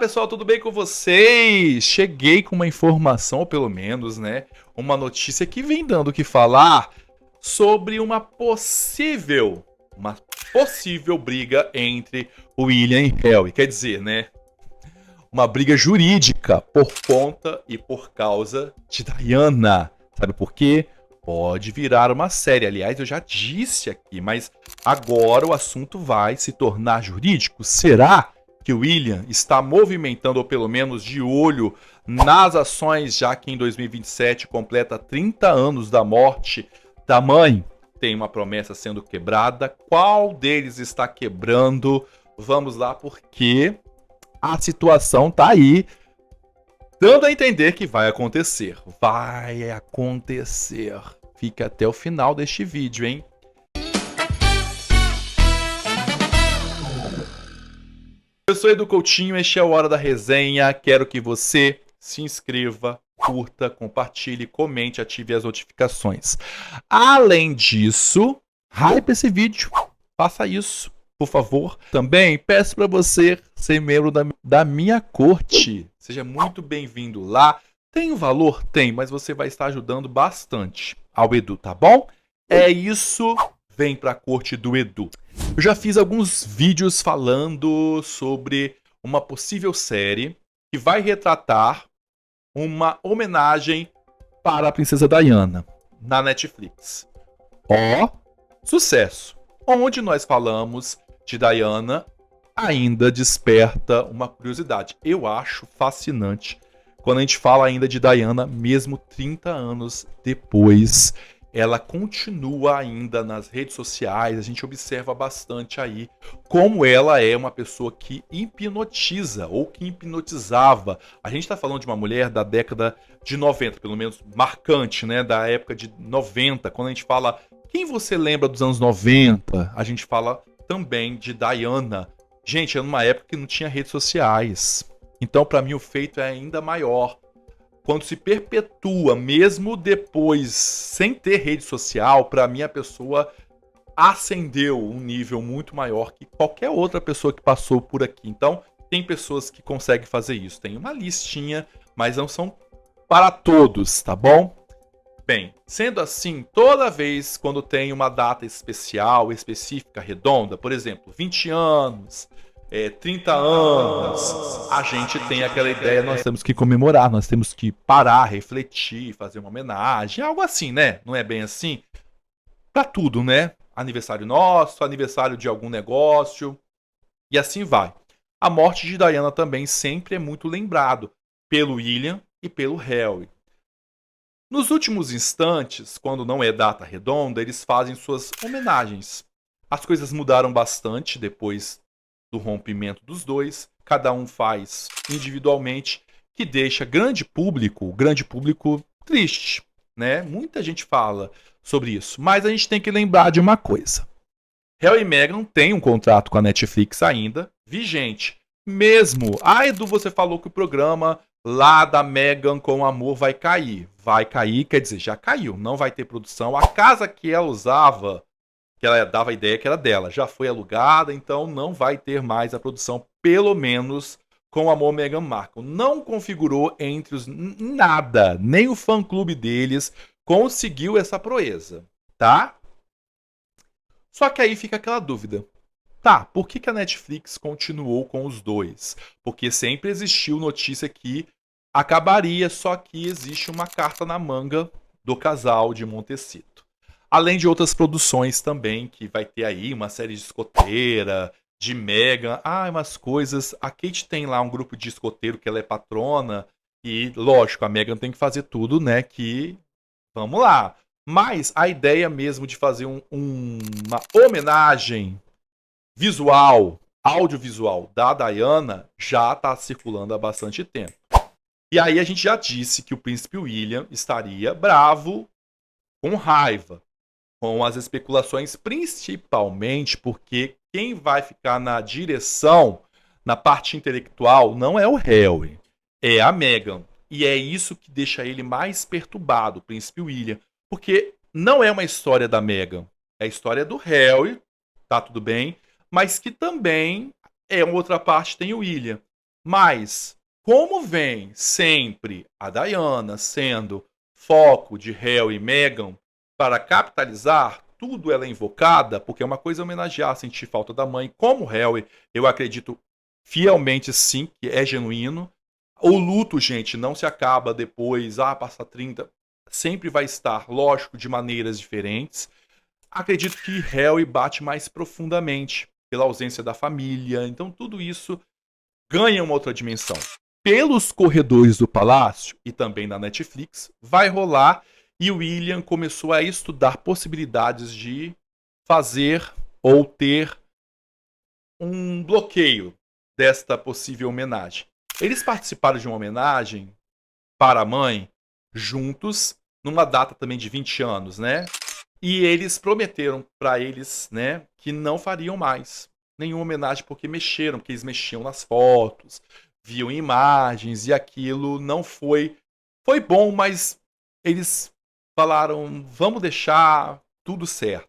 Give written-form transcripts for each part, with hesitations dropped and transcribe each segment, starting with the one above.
Pessoal, tudo bem com vocês? Cheguei com uma informação, ou pelo menos, né, uma notícia que vem dando o que falar sobre uma possível briga entre William e Harry. Quer dizer, né, uma briga jurídica por conta e por causa de Diana. Sabe por quê? Pode virar uma série. Aliás, eu já disse aqui, mas agora o assunto vai se tornar jurídico. Será que o William está movimentando, ou pelo menos de olho, nas ações, já que em 2027 completa 30 anos da morte da mãe? Tem uma promessa sendo quebrada. Qual deles está quebrando? Vamos lá, porque a situação tá aí, dando a entender que vai acontecer. Vai acontecer. Fica até o final deste vídeo, hein? Eu sou Edu Coutinho, este é o Hora da Resenha. Quero que você se inscreva, curta, compartilhe, comente, ative as notificações. Além disso, hype esse vídeo. Faça isso, por favor. Também peço para você ser membro da minha corte. Seja muito bem-vindo lá. Tem um valor? Tem, mas você vai estar ajudando bastante ao Edu, tá bom? É isso. Vem pra corte do Edu. Eu já fiz alguns vídeos falando sobre uma possível série que vai retratar uma homenagem para a Princesa Diana na Netflix. Ó, sucesso! Onde nós falamos de Diana ainda desperta uma curiosidade. Eu acho fascinante quando a gente fala ainda de Diana, mesmo 30 anos depois. Ela continua ainda nas redes sociais, a gente observa bastante aí como ela é uma pessoa que hipnotiza ou que hipnotizava. A gente está falando de uma mulher da década de 90, pelo menos marcante, né? Da época de 90, quando a gente fala quem você lembra dos anos 90, a gente fala também de Diana. Gente, é numa época que não tinha redes sociais. Então, para mim, o feito é ainda maior. Quando se perpetua, mesmo depois, sem ter rede social, para mim a pessoa ascendeu um nível muito maior que qualquer outra pessoa que passou por aqui. Então, tem pessoas que conseguem fazer isso. Tem uma listinha, mas não são para todos, tá bom? Bem, sendo assim, toda vez quando tem uma data especial, específica, redonda, por exemplo, 20 anos, 30 anos, a gente tem aquela ideia, nós temos que comemorar, nós temos que parar, refletir, fazer uma homenagem, algo assim, né? Não é bem assim? Pra tudo, né? Aniversário nosso, aniversário de algum negócio, e assim vai. A morte de Diana também sempre é muito lembrado pelo William e pelo Harry. Nos últimos instantes, quando não é data redonda, eles fazem suas homenagens. As coisas mudaram bastante depois do rompimento dos dois. Cada um faz individualmente, que deixa grande público triste, né? Muita gente fala sobre isso, mas a gente tem que lembrar de uma coisa. Harry e Meghan têm um contrato com a Netflix ainda, vigente. Mesmo, Edu, você falou que o programa lá da Meghan com Amor vai cair. Vai cair, quer dizer, já caiu, não vai ter produção. A casa que ela usava, que ela dava a ideia que era dela, já foi alugada, então não vai ter mais a produção, pelo menos com Amor Meghan Markle. Não configurou entre os nada, nem o fã-clube deles conseguiu essa proeza, tá? Só que aí fica aquela dúvida. Tá, por que a Netflix continuou com os dois? Porque sempre existiu notícia que acabaria, só que existe uma carta na manga do casal de Montecito. Além de outras produções também, que vai ter aí uma série de escoteira, de Meghan, umas coisas. A Kate tem lá um grupo de escoteiro que ela é patrona, e lógico, a Meghan tem que fazer tudo, né, que vamos lá. Mas a ideia mesmo de fazer uma homenagem visual, audiovisual da Diana já está circulando há bastante tempo. E aí a gente já disse que o príncipe William estaria bravo, com raiva, com as especulações, principalmente porque quem vai ficar na direção, na parte intelectual, não é o Harry, é a Meghan. E é isso que deixa ele mais perturbado, o príncipe William. Porque não é uma história da Meghan, é a história do Harry, tá tudo bem, mas que também é outra parte tem o William. Mas, como vem sempre a Diana sendo foco de Harry e Meghan para capitalizar, tudo ela é invocada, porque é uma coisa homenagear, sentir falta da mãe. Como Harry, eu acredito fielmente sim, que é genuíno. O luto, gente, não se acaba depois, passa 30. Sempre vai estar, lógico, de maneiras diferentes. Acredito que Harry bate mais profundamente pela ausência da família. Então, tudo isso ganha uma outra dimensão. Pelos corredores do palácio e também na Netflix, vai rolar e o William começou a estudar possibilidades de fazer ou ter um bloqueio desta possível homenagem. Eles participaram de uma homenagem para a mãe juntos, numa data também de 20 anos, né? E eles prometeram para eles, né, que não fariam mais nenhuma homenagem porque mexeram, porque eles mexiam nas fotos, viam imagens e aquilo não foi bom, mas eles falaram, vamos deixar tudo certo.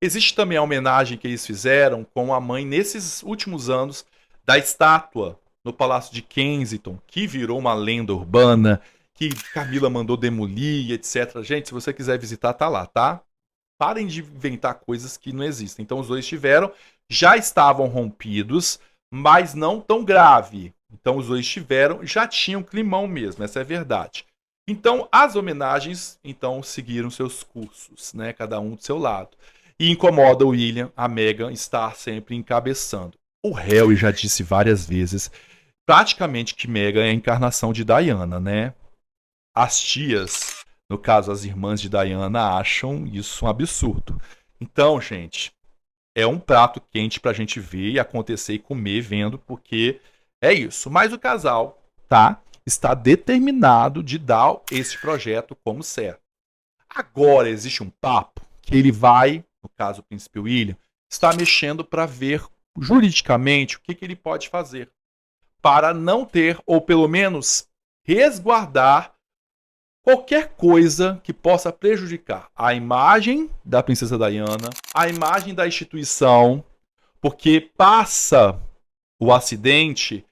Existe também a homenagem que eles fizeram com a mãe nesses últimos anos da estátua no Palácio de Kensington, que virou uma lenda urbana, que Camila mandou demolir, etc. Gente, se você quiser visitar, tá lá, tá? Parem de inventar coisas que não existem. Então os dois tiveram, já estavam rompidos, mas não tão grave. Então os dois tiveram, já tinham climão mesmo, essa é a verdade. Então as homenagens então seguiram seus cursos, né, cada um do seu lado. E incomoda o William, a Meghan estar sempre encabeçando. O Harry já disse várias vezes, praticamente que Meghan é a encarnação de Diana, né? As tias, no caso as irmãs de Diana, acham isso um absurdo. Então, gente, é um prato quente pra gente ver e acontecer e comer vendo, porque é isso. Mas o casal, tá? Está determinado de dar esse projeto como certo. Agora existe um papo que ele vai, no caso o príncipe William, está mexendo para ver juridicamente o que ele pode fazer para não ter, ou pelo menos resguardar qualquer coisa que possa prejudicar a imagem da princesa Diana, a imagem da instituição, porque passa o acidente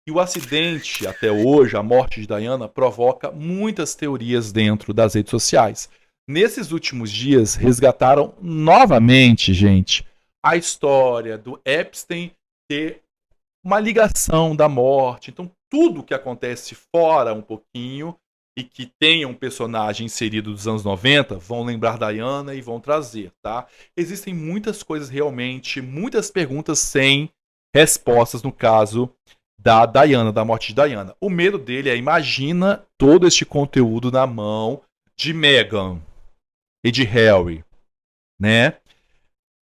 e o acidente até hoje, a morte de Diana, provoca muitas teorias dentro das redes sociais. Nesses últimos dias, resgataram novamente, gente, a história do Epstein ter uma ligação da morte. Então, tudo que acontece fora um pouquinho e que tenha um personagem inserido dos anos 90, vão lembrar Diana e vão trazer, tá? Existem muitas coisas realmente, muitas perguntas sem respostas no caso da Diana, da morte de Diana. O medo dele é, imagina todo este conteúdo na mão de Meghan e de Harry, né?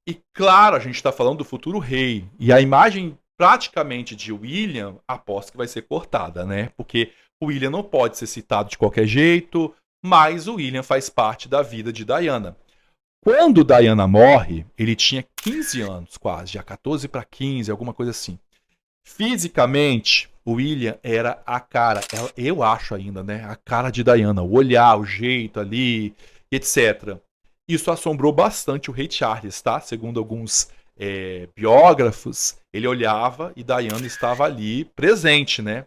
E claro, a gente está falando do futuro rei. E a imagem praticamente de William, aposto que vai ser cortada, né? Porque o William não pode ser citado de qualquer jeito, mas o William faz parte da vida de Diana. Quando Diana morre, ele tinha 15 anos quase, já 14 para 15, alguma coisa assim. Fisicamente, o William era a cara, eu acho ainda, né? A cara de Diana, o olhar, o jeito ali, etc. Isso assombrou bastante o rei Charles, tá? Segundo alguns biógrafos, ele olhava e Diana estava ali presente, né?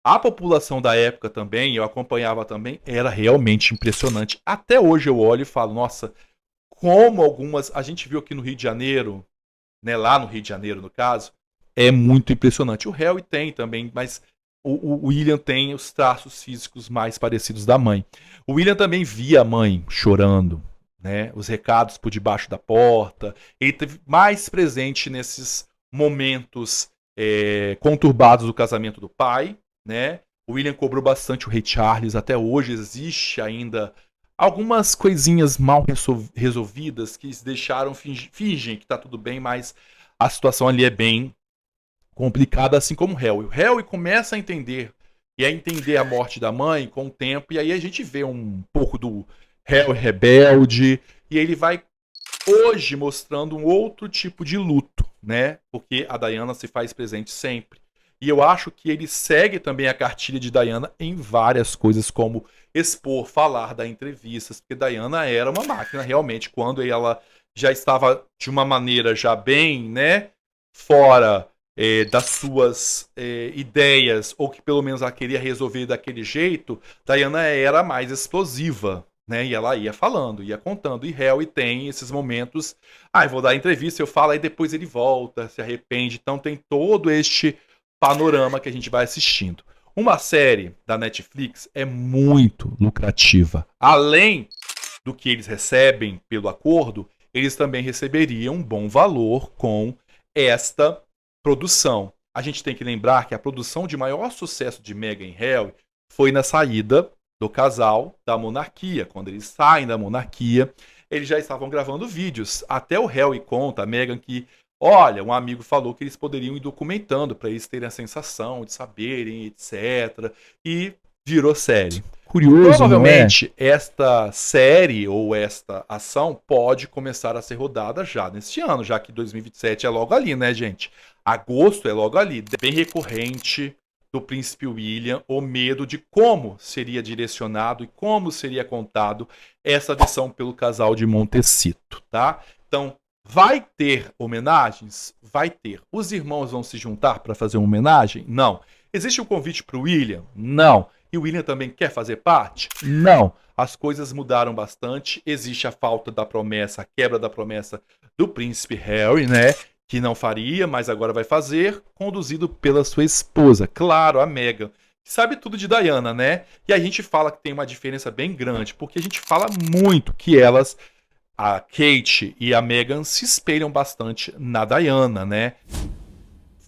A população da época também, eu acompanhava também, era realmente impressionante. Até hoje eu olho e falo, nossa, como algumas. A gente viu aqui no Rio de Janeiro, né? Lá no Rio de Janeiro, no caso, é muito impressionante. O Harry tem também, mas o William tem os traços físicos mais parecidos da mãe. O William também via a mãe chorando, né? Os recados por debaixo da porta. Ele teve mais presente nesses momentos conturbados do casamento do pai, né? O William cobrou bastante o rei Charles. Até hoje existe ainda algumas coisinhas mal resolvidas que deixaram fingem que tá tudo bem, mas a situação ali é bem complicada, assim como o Harry. O Harry começa a entender e a entender a morte da mãe com o tempo, e aí a gente vê um pouco do Harry rebelde, e ele vai hoje mostrando um outro tipo de luto, né? Porque a Diana se faz presente sempre. E eu acho que ele segue também a cartilha de Diana em várias coisas, como expor, falar, dar entrevistas, porque Diana era uma máquina realmente quando ela já estava de uma maneira já bem, né, fora das suas ideias, ou que pelo menos ela queria resolver daquele jeito, Diana era mais explosiva, né? E ela ia falando, ia contando. E Harry tem esses momentos. Eu vou dar entrevista, eu falo, aí depois ele volta, se arrepende. Então tem todo este panorama que a gente vai assistindo. Uma série da Netflix é muito lucrativa. Além do que eles recebem pelo acordo, eles também receberiam um bom valor com esta produção. A gente tem que lembrar que a produção de maior sucesso de Meghan e Harry foi na saída do casal da monarquia. Quando eles saem da monarquia, eles já estavam gravando vídeos. Até o Harry conta, a Meghan, que olha, um amigo falou que eles poderiam ir documentando para eles terem a sensação de saberem, etc. E virou série. Curioso, Provavelmente esta série ou esta ação pode começar a ser rodada já neste ano, já que 2027 é logo ali, né, gente? Agosto é logo ali. Bem recorrente do príncipe William o medo de como seria direcionado e como seria contado essa versão pelo casal de Montecito, tá? Então, vai ter homenagens? Vai ter. Os irmãos vão se juntar para fazer uma homenagem? Não. Existe um convite para o William? Não. E o William também quer fazer parte? Não. As coisas mudaram bastante. Existe a falta da promessa, a quebra da promessa do príncipe Harry, né? Que não faria, mas agora vai fazer, conduzido pela sua esposa. Claro, a Meghan. Que sabe tudo de Diana, né? E a gente fala que tem uma diferença bem grande, porque a gente fala muito que elas, a Kate e a Meghan, se espelham bastante na Diana, né?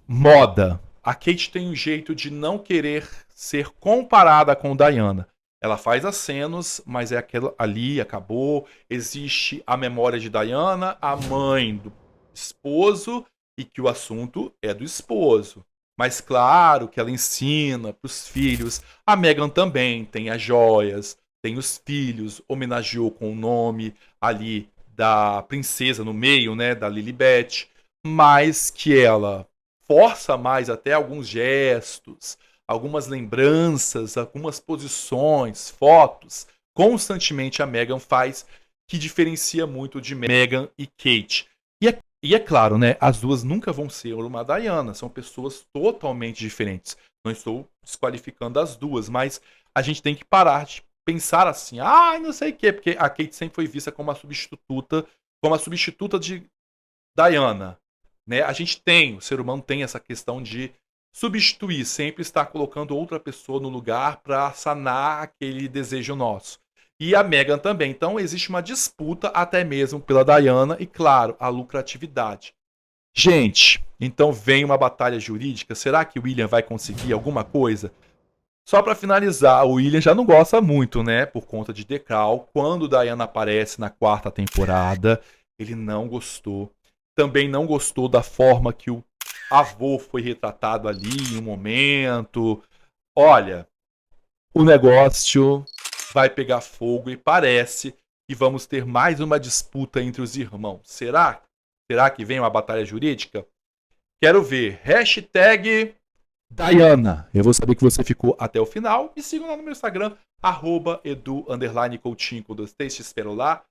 Moda. A Kate tem um jeito de não querer ser comparada com Diana. Ela faz acenos, mas é aquela ali, acabou. Existe a memória de Diana, a mãe do esposo, e que o assunto é do esposo. Mas claro que ela ensina para os filhos. A Meghan também tem as joias, tem os filhos, homenageou com o nome ali da princesa no meio, né, da Lilibet, mas que ela força mais até alguns gestos, algumas lembranças, algumas posições, fotos, constantemente a Meghan faz, que diferencia muito de Meghan e Kate. E é claro, né, as duas nunca vão ser uma Diana, são pessoas totalmente diferentes. Não estou desqualificando as duas, mas a gente tem que parar de pensar assim, não sei o quê, porque a Kate sempre foi vista como a substituta de Diana. Né? A gente tem, o ser humano tem essa questão de substituir, sempre estar colocando outra pessoa no lugar para sanar aquele desejo nosso. E a Meghan também. Então existe uma disputa até mesmo pela Diana e, claro, a lucratividade. Gente, então vem uma batalha jurídica. Será que o William vai conseguir alguma coisa? Só para finalizar, o William já não gosta muito, né? Por conta de The Crown. Quando Diana aparece na 4ª temporada, ele não gostou. Também não gostou da forma que o avô foi retratado ali em um momento. Olha, o negócio vai pegar fogo e parece que vamos ter mais uma disputa entre os irmãos. Será? Será que vem uma batalha jurídica? Quero ver. Hashtag Diana. Eu vou saber que você ficou até o final. Me sigam lá no meu Instagram, @edu_coutinho, te espero lá.